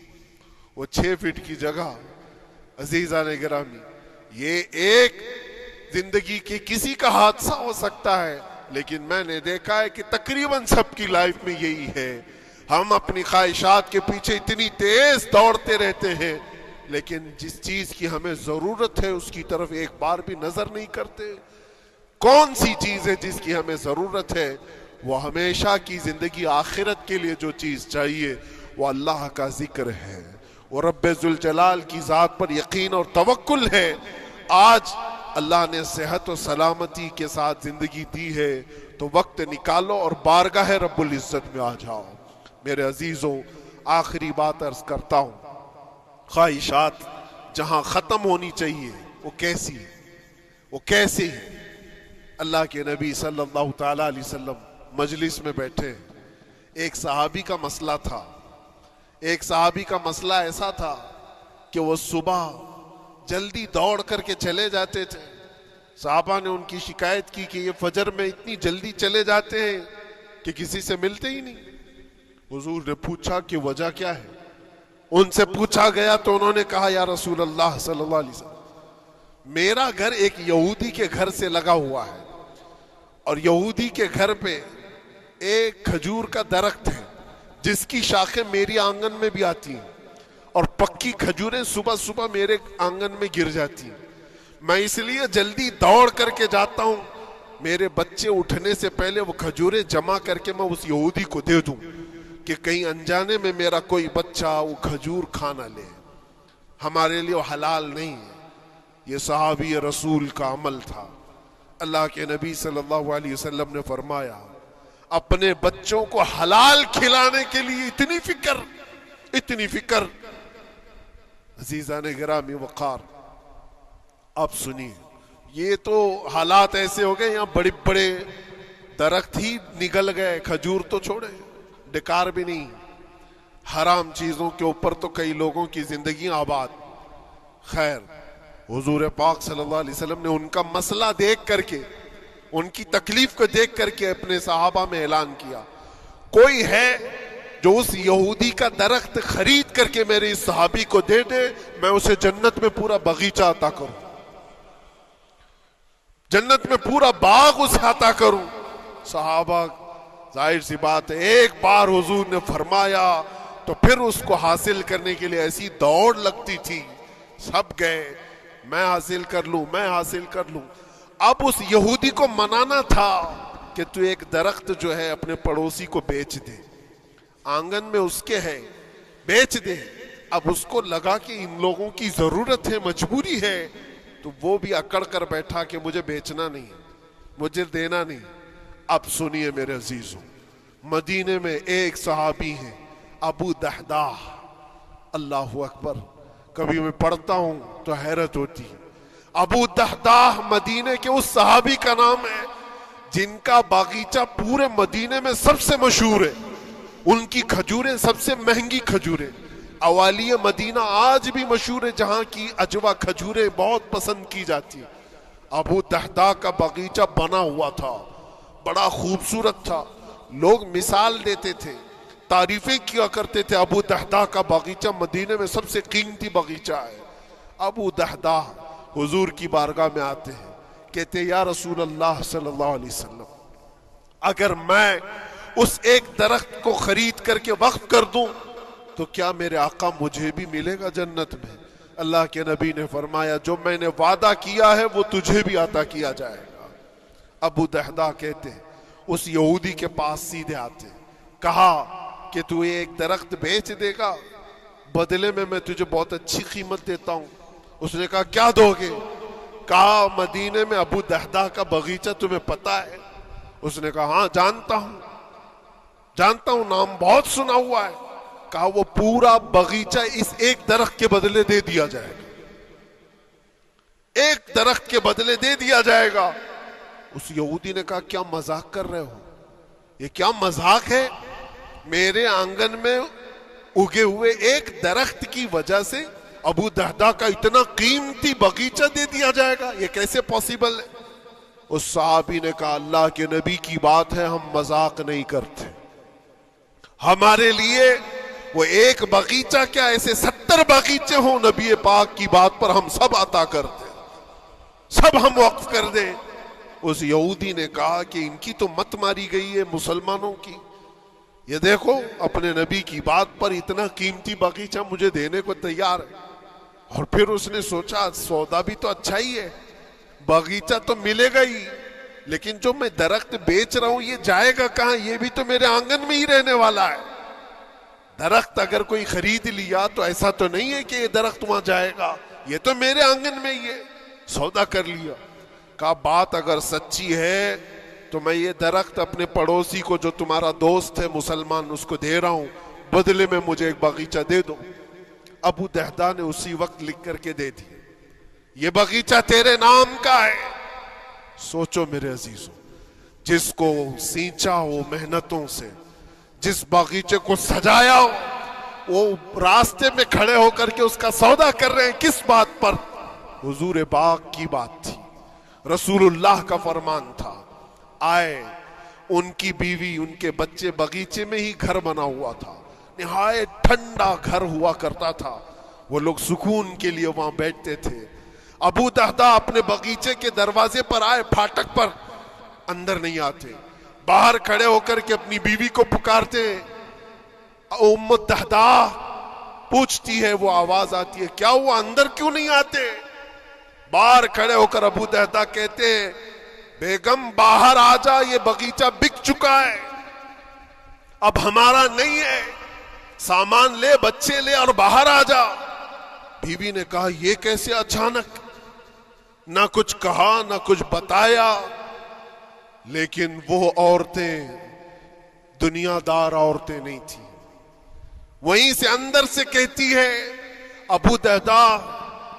وہ 6 فٹ کی جگہ۔ عزیزان گرامی، یہ ایک زندگی کے کسی کا حادثہ ہو سکتا ہے، لیکن میں نے دیکھا ہے کہ تقریباً سب کی لائف میں یہی ہے۔ ہم اپنی خواہشات کے پیچھے اتنی تیز دوڑتے رہتے ہیں، لیکن جس چیز کی ہمیں ضرورت ہے اس کی طرف ایک بار بھی نظر نہیں کرتے۔ کون سی چیز ہے جس کی ہمیں ضرورت ہے؟ وہ ہمیشہ کی زندگی آخرت کے لیے جو چیز چاہیے وہ اللہ کا ذکر ہے، وہ رب ذوالجلال کی ذات پر یقین اور توکل ہے۔ آج اللہ نے صحت و سلامتی کے ساتھ زندگی دی ہے تو وقت نکالو اور بارگاہ رب العزت میں آ جاؤ۔ میرے عزیزوں، آخری بات عرض کرتا ہوں، خواہشات جہاں ختم ہونی چاہیے وہ کیسی ہے؟ وہ کیسے ہے؟ اللہ کے نبی صلی اللہ تعالی علیہ وسلم مجلس میں بیٹھے، ایک صحابی کا مسئلہ تھا۔ ایک صحابی کا مسئلہ ایسا تھا کہ وہ صبح جلدی دوڑ کر کے چلے جاتے تھے۔ صحابہ نے ان کی شکایت کی کہ یہ فجر میں اتنی جلدی چلے جاتے ہیں کہ کسی سے ملتے ہی نہیں۔ حضور نے پوچھا کہ وجہ کیا ہے؟ ان سے پوچھا گیا تو انہوں نے کہا یا رسول اللہ صلی اللہ علیہ وسلم، میرا گھر ایک یہودی کے گھر سے لگا ہوا ہے، اور یہودی کے گھر پہ ایک کھجور کا درخت ہے جس کی شاخیں میری آنگن میں بھی آتی ہیں، اور پکی کھجوریں صبح صبح میرے آنگن میں گر جاتی ہیں۔ میں اس لیے جلدی دوڑ کر کے جاتا ہوں، میرے بچے اٹھنے سے پہلے وہ کھجوریں جمع کر کے میں اس یہودی کو دے دوں کہ کہیں انجانے میں میرا کوئی بچہ وہ کھجور کھا نہ لے۔ ہمارے لیے وہ حلال نہیں ہے۔ یہ صحابی رسول کا عمل تھا۔ اللہ کے نبی صلی اللہ علیہ وسلم نے فرمایا اپنے بچوں کو حلال کھلانے کے لیے اتنی فکر۔ عزیزان گرامی وقار، اب سنیے، یہ تو حالات ایسے ہو گئے یہاں بڑے بڑے درخت ہی نگل گئے، کھجور تو چھوڑے، ڈکار بھی نہیں۔ حرام چیزوں کے اوپر تو کئی لوگوں کی زندگیاں آباد۔ خیر، حضور پاک صلی اللہ علیہ وسلم نے ان کا مسئلہ دیکھ کر کے، ان کی تکلیف کو دیکھ کر کے اپنے صحابہ میں اعلان کیا، کوئی ہے جو اس یہودی کا درخت خرید کر کے میرے اس صحابی کو دے دے، میں اسے جنت میں پورا باغیچہ عطا کروں، جنت میں پورا باغ اسے عطا کروں۔ صحابہ، ظاہر سی بات ہے، ایک بار حضور نے فرمایا تو پھر اس کو حاصل کرنے کے لیے ایسی دوڑ لگتی تھی، سب گئے، میں حاصل کر لوں، میں حاصل کر لوں۔ اب اس یہودی کو منانا تھا کہ تو ایک درخت جو ہے اپنے پڑوسی کو بیچ دے، آنگن میں اس کے ہے، بیچ دے۔ اب اس کو لگا کہ ان لوگوں کی ضرورت ہے، مجبوری ہے، تو وہ بھی اکڑ کر بیٹھا کہ مجھے بیچنا نہیں، مجھے دینا نہیں۔ اب سنیے میرے عزیزوں، مدینے میں ایک صحابی ہیں ابو دحداح، اللہ اکبر، کبھی میں پڑھتا ہوں تو حیرت ہوتی ہے۔ ابو دحداح مدینے کے اس صحابی کا نام ہے جن کا باغیچہ پورے مدینے میں سب سے مشہور ہے، ان کی کھجوریں سب سے مہنگی کھجوریں، اوالی مدینہ آج بھی مشہور ہے، جہاں کی اجوا کھجوریں بہت پسند کی جاتی ہیں۔ ابو دحداح کا باغیچہ بنا ہوا تھا، بڑا خوبصورت تھا، لوگ مثال دیتے تھے، تعریفیں کیا کرتے تھے، ابو دحداح کا باغیچہ مدینے میں سب سے قیمتی باغیچہ ہے۔ ابو دحداح حضور کی بارگاہ میں آتے ہیں، کہتے ہیں یا رسول اللہ صلی اللہ علیہ وسلم، اگر میں اس ایک درخت کو خرید کر کے وقف کر دوں تو کیا میرے آقا مجھے بھی ملے گا جنت میں؟ اللہ کے نبی نے فرمایا جو میں نے وعدہ کیا ہے وہ تجھے بھی عطا کیا جائے گا۔ ابو دحداح کہتے ہیں اس یہودی کے پاس سیدھے آتے، کہا کہ تو ایک درخت بیچ دے گا، بدلے میں تجھے بہت اچھی قیمت دیتا ہوں۔ اس نے کہا کیا دو گے؟ کہا مدینے میں ابو دہدہ کا باغیچہ تمہیں پتا ہے؟ اس نے کہا ہاں جانتا ہوں، نام بہت سنا ہوا ہے۔ کہا وہ پورا باغیچہ اس ایک درخت کے بدلے دے دیا جائے گا، ایک درخت کے بدلے دے دیا جائے گا۔ اس یہودی نے کہا کیا مذاق کر رہے ہو؟ یہ کیا مذاق ہے؟ میرے آنگن میں اگے ہوئے ایک درخت کی وجہ سے ابو دہدہ کا اتنا قیمتی باغیچہ دے دیا جائے گا؟ یہ کیسے پاسبل ہے؟ اس صحابی نے کہا اللہ کے نبی کی بات ہے، ہم مذاق نہیں کرتے، ہمارے لیے وہ ایک باغیچہ کیا ایسے 70 باغیچے ہوں نبی پاک کی بات پر ہم سب عطا کر دیں، سب ہم وقف کر دیں۔ اس یہودی نے کہا کہ ان کی تو مت ماری گئی ہے مسلمانوں کی، یہ دیکھو اپنے نبی کی بات پر اتنا قیمتی باغیچہ مجھے دینے کو تیار ہے۔ اور پھر اس نے سوچا سودا بھی تو اچھا ہی ہے، باغیچہ تو ملے گا ہی، لیکن جو میں درخت بیچ رہا ہوں یہ جائے گا کہاں؟ یہ بھی تو میرے آنگن میں ہی رہنے والا ہے۔ درخت اگر کوئی خرید لیا تو ایسا تو نہیں ہے کہ یہ درخت وہاں جائے گا، یہ تو میرے آنگن میں ہی ہے۔ سودا کر لیا۔ کہا بات اگر سچی ہے تو میں یہ درخت اپنے پڑوسی کو جو تمہارا دوست ہے مسلمان اس کو دے رہا ہوں، بدلے میں مجھے ایک باغیچہ دے دو۔ ابو دہدہ نے اسی وقت لکھ کر کے دے دی، یہ باغیچہ تیرے نام کا ہے۔ سوچو میرے عزیزوں، جس کو سینچا ہو محنتوں سے، جس باغیچے کو سجایا ہو، وہ راستے میں کھڑے ہو کر کے اس کا سودا کر رہے ہیں، کس بات پر؟ حضور پاک کی بات تھی، رسول اللہ کا فرمان تھا۔ آئے ان کی بیوی ان کے بچے، باغیچے میں ہی گھر بنا ہوا تھا، نہایت ٹھنڈا گھر ہوا کرتا تھا، وہ لوگ سکون کے لیے وہاں بیٹھتے تھے۔ ابو دہدہ اپنے باغیچے کے دروازے پر آئے، پھاٹک پر، اندر نہیں آتے، باہر کھڑے ہو کر کے اپنی بیوی کو پکارتے، ام دہدہ پوچھتی ہے، وہ آواز آتی ہے کیا ہوا اندر کیوں نہیں آتے؟ باہر کھڑے ہو کر ابو دہدہ کہتے ہیں بیگم باہر آ جا، یہ باغیچہ بک چکا ہے، اب ہمارا نہیں ہے، سامان لے بچے لے اور باہر آ جا۔ بیوی نے کہا یہ کیسے اچانک؟ نہ کچھ کہا نہ کچھ بتایا، لیکن وہ عورتیں دنیا دار عورتیں نہیں تھیں، وہیں سے اندر سے کہتی ہے ابو دہدہ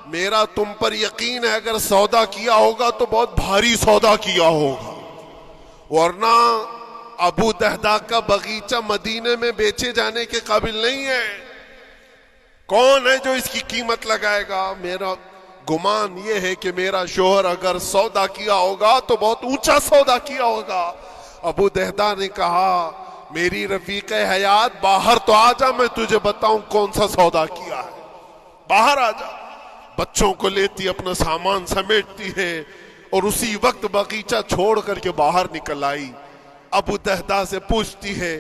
میرا تم پر یقین ہے، اگر سودا کیا ہوگا تو بہت بھاری سودا کیا ہوگا، ورنہ ابو دہدہ کا باغیچہ مدینے میں بیچے جانے کے قابل نہیں ہے، کون ہے جو اس کی قیمت لگائے گا؟ میرا گمان یہ ہے کہ میرا شوہر اگر سودا کیا ہوگا تو بہت اونچا سودا کیا ہوگا۔ ابو دہدہ نے کہا میری رفیق حیات باہر تو آ جا، میں تجھے بتاؤں کون سا سودا کیا ہے، باہر آ جا۔ بچوں کو لیتی اپنا سامان سمیٹتی ہے اور اسی وقت باغیچہ چھوڑ کر کے باہر نکل آئی۔ ابو دہدہ سے پوچھتی ہے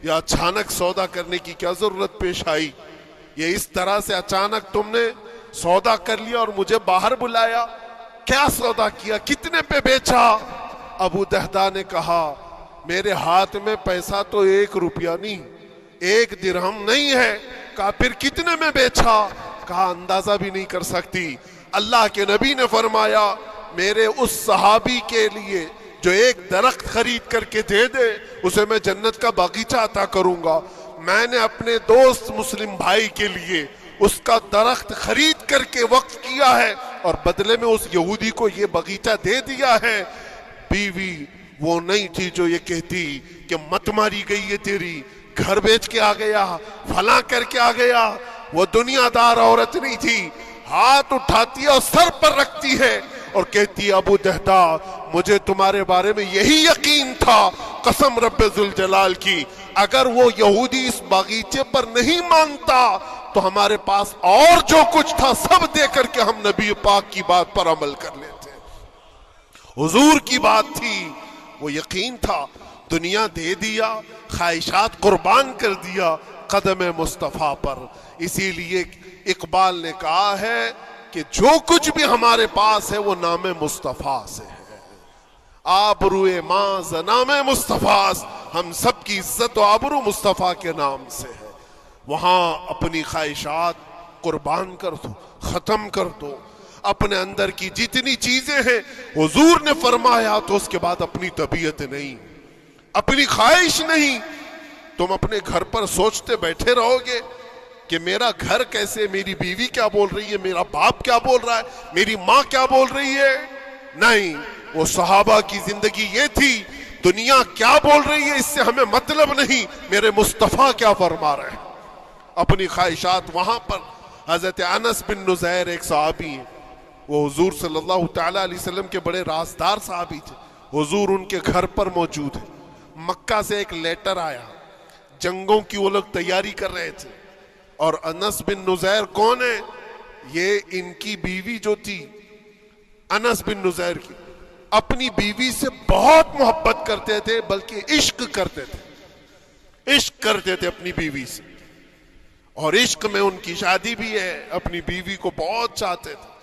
یہ اچانک سودا کرنے کی کیا ضرورت پیش آئی؟ یہ اس طرح سے اچانک تم نے سودا کر لیا اور مجھے باہر بلایا، کیا سودا کیا، کتنے پہ بیچا؟ ابو دہدہ نے کہا میرے ہاتھ میں پیسہ تو 1 روپیہ نہیں، 1 درہم نہیں ہے۔ کہا پھر کتنے میں بیچا؟ کہا اندازہ بھی نہیں کر سکتی۔ اللہ کے نبی نے فرمایا میرے اس صحابی کے لیے جو ایک درخت خرید کر کے دے دے اسے میں جنت کا باغیچہ عطا کروں گا۔ میں نے اپنے دوست مسلم بھائی کے لیے اس کا درخت خرید کر کے وقف کیا ہے اور بدلے میں اس یہودی کو یہ باغیچہ دے دیا ہے۔ بیوی وہ نہیں تھی جو یہ کہتی کہ مت ماری گئی ہے تیری، گھر بیچ کے آ گیا، فلاں کر کے آ گیا، وہ دنیا دار عورت نہیں تھی، ہاتھ اٹھاتی ہے اور سر پر رکھتی ہے اور کہتی ہے ابو دہدہ مجھے تمہارے بارے میں یہی یقین تھا، قسم رب ذوالجلال کی اگر وہ یہودی اس باغیچے پر نہیں مانتا تو ہمارے پاس اور جو کچھ تھا سب دے کر کے ہم نبی پاک کی بات پر عمل کر لیتے۔ حضور کی بات تھی، وہ یقین تھا، دنیا دے دیا، خواہشات قربان کر دیا قدم مصطفیٰ پر۔ اسی لیے اقبال نے کہا ہے کہ جو کچھ بھی ہمارے پاس ہے وہ نام مصطفیٰ سے ہے، آبروئے ماز نام مصطفیٰ، ہم سب کی عزت و آبرو مصطفیٰ کے نام سے ہے۔ وہاں اپنی خواہشات قربان کر دو، ختم کر دو۔ اپنے اندر کی جتنی چیزیں ہیں حضور نے فرمایا تو اس کے بعد اپنی طبیعت نہیں، اپنی خواہش نہیں۔ تم اپنے گھر پر سوچتے بیٹھے رہو گے کہ میرا گھر کیسے، میری بیوی کیا بول رہی ہے، میرا باپ کیا بول رہا ہے، میری ماں کیا بول رہی ہے؟ نہیں، وہ صحابہ کی زندگی یہ تھی، دنیا کیا بول رہی ہے اس سے ہمیں مطلب نہیں، میرے مصطفیٰ کیا فرما رہے ہیں۔ اپنی خواہشات وہاں پر۔ حضرت انس بن نزیر ایک صحابی ہیں، وہ حضور صلی اللہ تعالی علیہ وسلم کے بڑے رازدار صحابی تھے۔ حضور ان کے گھر پر موجود ہے، مکہ سے ایک لیٹر آیا، جنگوں کی وہ لوگ تیاری کر رہے تھے، اور انس بن نزیر کون ہے؟ یہ ان کی بیوی جو تھی انس بن نزیر کی، اپنی بیوی سے بہت محبت کرتے تھے، بلکہ عشق کرتے تھے، عشق کرتے تھے اپنی بیوی سے، اور عشق میں ان کی شادی بھی ہے، اپنی بیوی کو بہت چاہتے تھے۔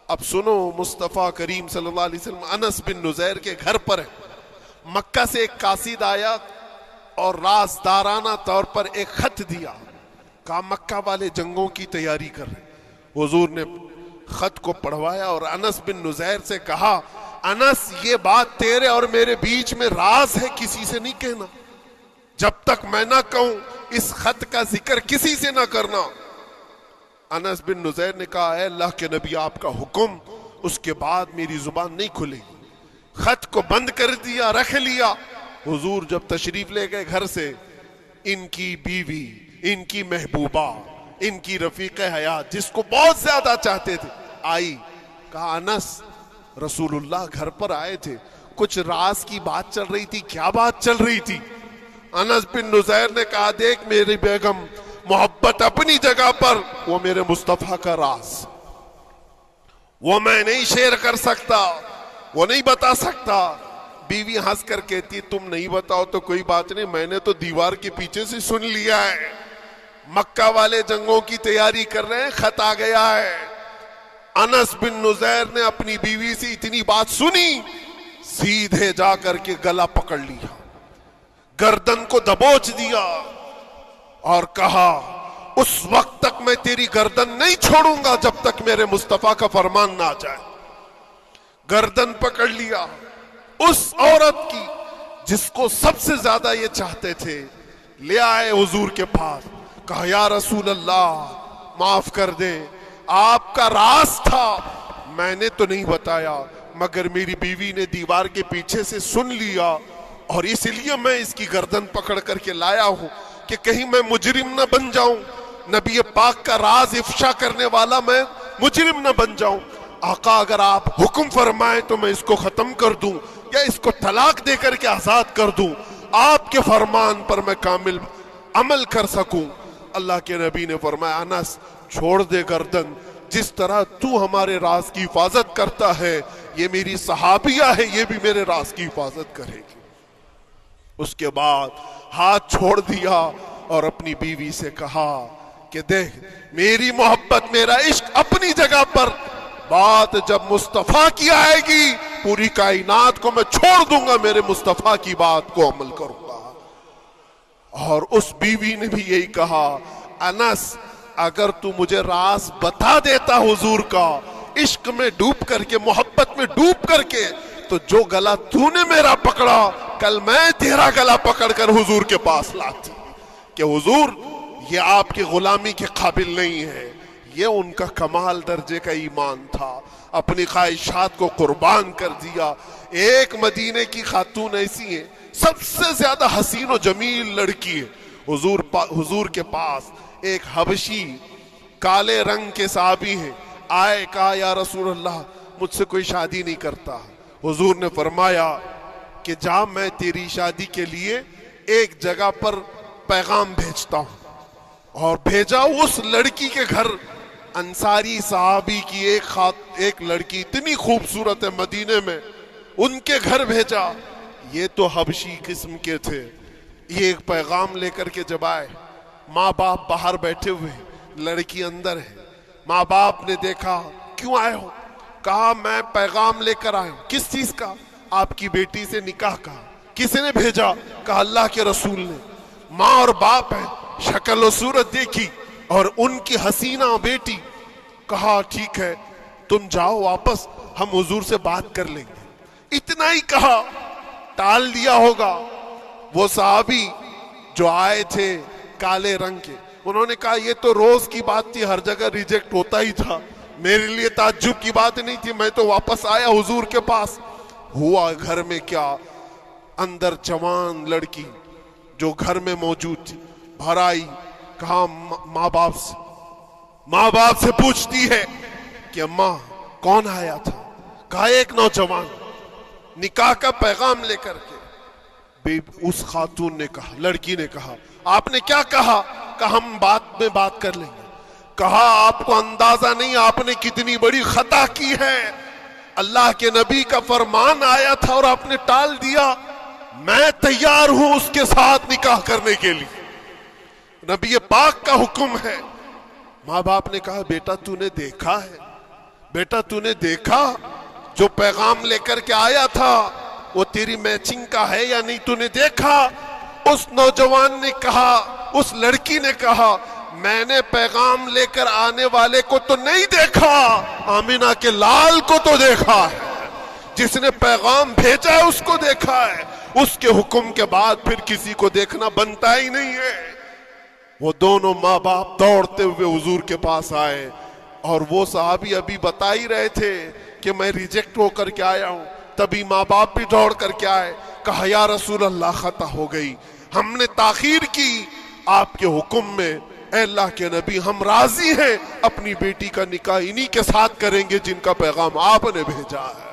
اب سنو، مصطفیٰ کریم صلی اللہ علیہ وسلم انس بن نزیر کے گھر پر ہے، مکہ سے ایک قاصد آیا اور رازدارانہ طور پر ایک خط دیا، کہا مکہ والے جنگوں کی تیاری کر رہے۔ حضور نے خط کو پڑھوایا اور انس بن نزیر سے کہا، انس یہ بات تیرے اور میرے بیچ میں راز ہے، کسی سے نہیں کہنا، جب تک میں نہ کہوں اس خط کا ذکر کسی سے نہ کرنا۔ انس بن نزیر نے کہا، اے اللہ کے نبی آپ کا حکم، اس کے بعد میری زبان نہیں کھلے گی۔ خط کو بند کر دیا، رکھ لیا۔ حضور جب تشریف لے گئے گھر سے، ان کی بیوی، ان کی محبوبہ، ان کی رفیق حیات جس کو بہت زیادہ چاہتے تھے، آئی، کہا انس رسول اللہ گھر پر آئے تھے، کچھ راز کی بات چل رہی تھی، کیا بات چل رہی تھی؟ انس بن نزیر نے کہا، دیکھ میری بیگم، محبت اپنی جگہ پر، وہ میرے مصطفیٰ کا راز، وہ میں نہیں شیئر کر سکتا، وہ نہیں بتا سکتا۔ بیوی ہنس کر کہتی، تم نہیں بتاؤ تو کوئی بات نہیں، میں نے تو دیوار کے پیچھے سے سن لیا ہے، مکہ والے جنگوں کی تیاری کر رہے ہیں، خط آ گیا ہے۔ انس بن نزیر نے اپنی بیوی سے اتنی بات سنی، سیدھے جا کر کے گلا پکڑ لیا، گردن کو دبوچ دیا اور کہا، اس وقت تک میں تیری گردن نہیں چھوڑوں گا جب تک میرے مصطفیٰ کا فرمان نہ آ جائے۔ گردن پکڑ لیا اس عورت کی جس کو سب سے زیادہ یہ چاہتے تھے، لے آئے حضور کے پاس، کہا یا رسول اللہ معاف کر دیں، آپ کا راز تھا، میں نے تو نہیں بتایا، مگر میری بیوی نے دیوار کے پیچھے سے سن لیا، اور اس لیے میں اس کی گردن پکڑ کر کے لایا ہوں کہ کہیں میں مجرم نہ بن جاؤں، نبی پاک کا راز افشا کرنے والا میں مجرم نہ بن جاؤں۔ آقا اگر آپ حکم فرمائیں تو میں اس کو ختم کر دوں یا اس کو طلاق دے کر کے آزاد کر دوں، آپ کے فرمان پر میں کامل عمل کر سکوں۔ اللہ کے نبی نے فرمایا، انس چھوڑ دے گردن، جس طرح تو ہمارے راز کی حفاظت کرتا ہے، یہ میری صحابیہ ہے، یہ بھی میرے راز کی حفاظت کرے گی۔ اس کے بعد ہاتھ چھوڑ دیا اور اپنی بیوی سے کہا کہ دیکھ میری محبت، میرا عشق اپنی جگہ پر، بات جب مصطفیٰ کی آئے گی پوری کائنات کو میں چھوڑ دوں گا، میرے مصطفیٰ کی بات کو عمل کروں گا۔ اور اس بیوی نے بھی یہی کہا، انس اگر تو مجھے راز بتا دیتا حضور کا، عشق میں ڈوب کر کے، محبت میں ڈوب کر کے، تو جو گلا تو نے میرا پکڑا، کل میں تیرا گلا پکڑ کر حضور کے پاس لاتی کہ حضور یہ آپ کی غلامی کے قابل نہیں ہے۔ یہ ان کا کمال درجے کا ایمان تھا، اپنی خواہشات کو قربان کر دیا۔ ایک مدینے کی خاتون ایسی ہے، سب سے زیادہ حسین و جمیل لڑکی ہے، حضور کے پاس ایک حبشی کالے رنگ کے صحابی ہیں، آئے، کہا یا رسول اللہ مجھ سے کوئی شادی نہیں کرتا۔ حضور نے فرمایا کہ جا، میں تیری شادی کے لیے ایک جگہ پر پیغام بھیجتا ہوں، اور بھیجا اس لڑکی کے گھر، انصاری صحابی کی ایک لڑکی اتنی خوبصورت ہے مدینے میں، ان کے گھر بھیجا۔ یہ تو حبشی قسم کے تھے، یہ ایک پیغام لے کر کے جب آئے، ماں باپ باہر بیٹھے ہوئے، لڑکی اندر ہے، ماں باپ نے دیکھا، کیوں آئے ہو؟ کہا میں پیغام لے کر آیا ہوں۔ کس چیز کا؟ آپ کی بیٹی سے نکاح کا۔ کس نے بھیجا؟ کہا اللہ کے رسول نے۔ ماں اور باپ ہیں، شکل و صورت دیکھی اور ان کی حسینہ بیٹی کہا ٹھیک ہے تم جاؤ واپس، ہم حضور سے بات کر لیں گے۔ اتنا ہی کہا، ٹال دیا ہوگا۔ وہ صحابی جو آئے تھے کالے رنگ کے، انہوں نے کہا یہ تو روز کی بات تھی، ہر جگہ ریجیکٹ ہوتا ہی تھا، میرے لیے تعجب کی بات نہیں تھی، میں تو واپس آیا حضور کے پاس۔ ہوا گھر میں کیا، اندر جوان لڑکی جو گھر میں موجود تھی بھر آئی، کہا ماں باپ سے پوچھتی ہے کہ اماں کون آیا تھا؟ کہا ایک نوجوان نکاح کا پیغام لے کر کے۔ اس خاتون نے کہا، لڑکی نے کہا آپ نے کیا کہا؟ کہا ہم بعد میں بات کر لیں گے۔ کہا آپ کو اندازہ نہیں آپ نے کتنی بڑی خطا کی ہے، اللہ کے نبی کا فرمان آیا تھا اور آپ نے ٹال دیا، میں تیار ہوں اس کے ساتھ نکاح کرنے کے لیے، نبی پاک کا حکم ہے۔ ماں باپ نے کہا بیٹا تو نے دیکھا ہے، بیٹا تو نے دیکھا جو پیغام لے کر کے آیا تھا وہ تیری میچنگ کا ہے یا نہیں، تو نے دیکھا؟ اس نوجوان نے کہا، اس لڑکی نے کہا میں نے پیغام لے کر آنے والے کو تو نہیں دیکھا، آمینہ کے لال کو تو دیکھا ہے، جس نے پیغام بھیجا ہے اس کو دیکھا ہے، اس کے حکم کے بعد پھر کسی کو دیکھنا بنتا ہی نہیں ہے۔ وہ دونوں ماں باپ دوڑتے ہوئے حضور کے پاس آئے، اور وہ صحابی ابھی بتا ہی رہے تھے کہ میں ریجیکٹ ہو کر کے آیا ہوں، تبھی ماں باپ بھی دوڑ کر کے آئے، کہا یا رسول اللہ خطا ہو گئی، ہم نے تاخیر کی، آپ کے حکم میں اے اللہ کے نبی ہم راضی ہیں، اپنی بیٹی کا نکاح انہی کے ساتھ کریں گے جن کا پیغام آپ نے بھیجا ہے۔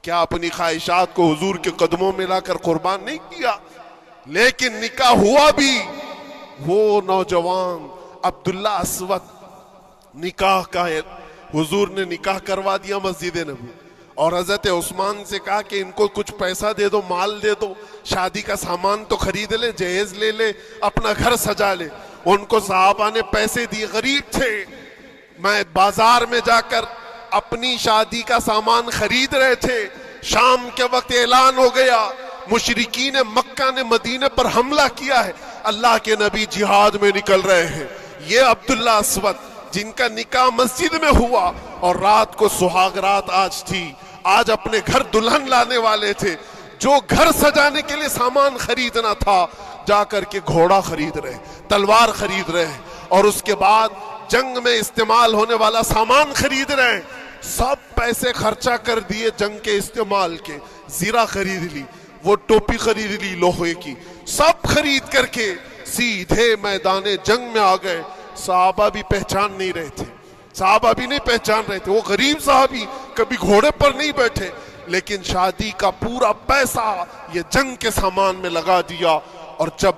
کیا اپنی خواہشات کو حضور کے قدموں میں لا کر قربان نہیں کیا؟ لیکن نکاح ہوا بھی۔ وہ نوجوان عبداللہ اسود نکاح کا ہے، حضور نے نکاح کروا دیا مسجد نبوی، اور حضرت عثمان سے کہا کہ ان کو کچھ پیسہ دے دو، مال دے دو، شادی کا سامان تو خرید لے، جہیز لے لے، اپنا گھر سجا لے۔ ان کو صحابہ نے پیسے دیے، غریب تھے، میں بازار میں جا کر اپنی شادی کا سامان خرید رہے تھے، شام کے وقت اعلان ہو گیا مشرکین مکہ نے مدینے پر حملہ کیا ہے، اللہ کے نبی جہاد میں نکل رہے ہیں۔ یہ عبداللہ اسود جن کا نکاح مسجد میں ہوا اور رات کو سہاگ رات آج تھی، آج اپنے گھر دلہن لانے والے تھے، جو گھر سجانے کے لیے سامان خریدنا تھا جا کر کے گھوڑا خرید رہے، تلوار خرید رہے، اور اس کے بعد جنگ میں استعمال ہونے والا سامان خرید رہے ہیں، سب پیسے خرچہ کر دیے جنگ کے استعمال کے، زیرہ خرید لی، وہ ٹوپی خرید لی لوہے کی، سب خرید کر کے سیدھے میدان جنگ میں آ گئے۔ صحابہ بھی پہچان نہیں رہے تھے، صحابہ بھی نہیں پہچان رہے تھے، وہ غریب صحابی کبھی گھوڑے پر نہیں بیٹھے، لیکن شادی کا پورا پیسہ یہ جنگ کے سامان میں لگا دیا۔ اور جب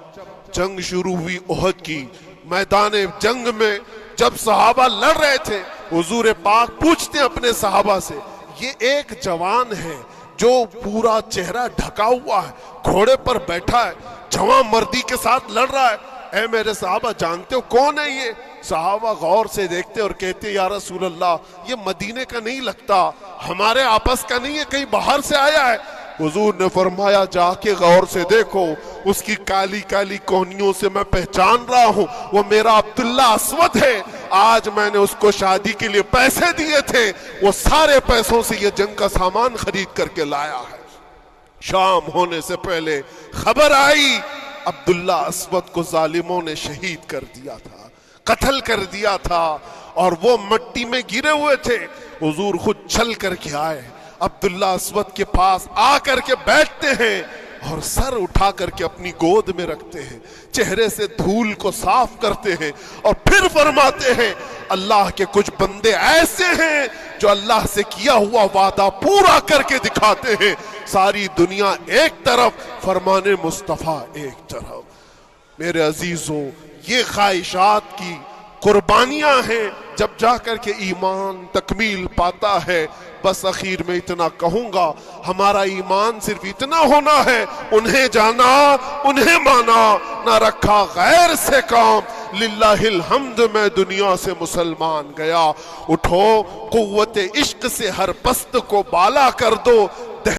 جنگ شروع ہوئی احد کی، میدان جنگ میں جب صحابہ لڑ رہے تھے، حضور پاک پوچھتے ہیں اپنے صحابہ سے، یہ ایک جوان ہے جو پورا چہرہ ڈھکا ہوا ہے، گھوڑے پر بیٹھا ہے، جوان مردی کے ساتھ لڑ رہا ہے، اے میرے صحابہ جانتے ہو کون ہے یہ؟ صحابہ غور سے دیکھتے اور کہتے یا رسول اللہ یہ مدینے کا نہیں لگتا، ہمارے آپس کا نہیں ہے، کہیں باہر سے آیا ہے۔ حضور نے فرمایا جا کے غور سے دیکھو، اس کی کالی کالی کونیوں سے میں پہچان رہا ہوں، وہ میرا عبداللہ اسود ہے، آج میں نے اس کو شادی کے لیے پیسے دیے تھے، وہ سارے پیسوں سے یہ جنگ کا سامان خرید کر کے لایا ہے۔ شام ہونے سے پہلے خبر آئی عبداللہ اسود کو ظالموں نے شہید کر دیا تھا، قتل کر دیا تھا، اور وہ مٹی میں گرے ہوئے تھے۔ حضور خود چل کر کے آئے، عبداللہ اسود کے پاس آ کر کے بیٹھتے ہیں اور سر اٹھا کر کے اپنی گود میں رکھتے ہیں، چہرے سے دھول کو صاف کرتے ہیں، اور پھر فرماتے ہیں اللہ کے کچھ بندے ایسے ہیں جو اللہ سے کیا ہوا وعدہ پورا کر کے دکھاتے ہیں، ساری دنیا ایک طرف، فرمان مصطفیٰ ایک طرف۔ میرے عزیزوں، یہ خواہشات کی قربانیاں ہیں، جب جا کر کے ایمان تکمیل پاتا ہے۔ بس اخیر میں اتنا کہوں گا، ہمارا ایمان صرف اتنا ہونا ہے، انہیں جانا انہیں مانا، نہ رکھا غیر سے کام، للہ الحمد میں دنیا سے مسلمان گیا۔ اٹھو قوت عشق سے ہر پست کو بالا کر دو،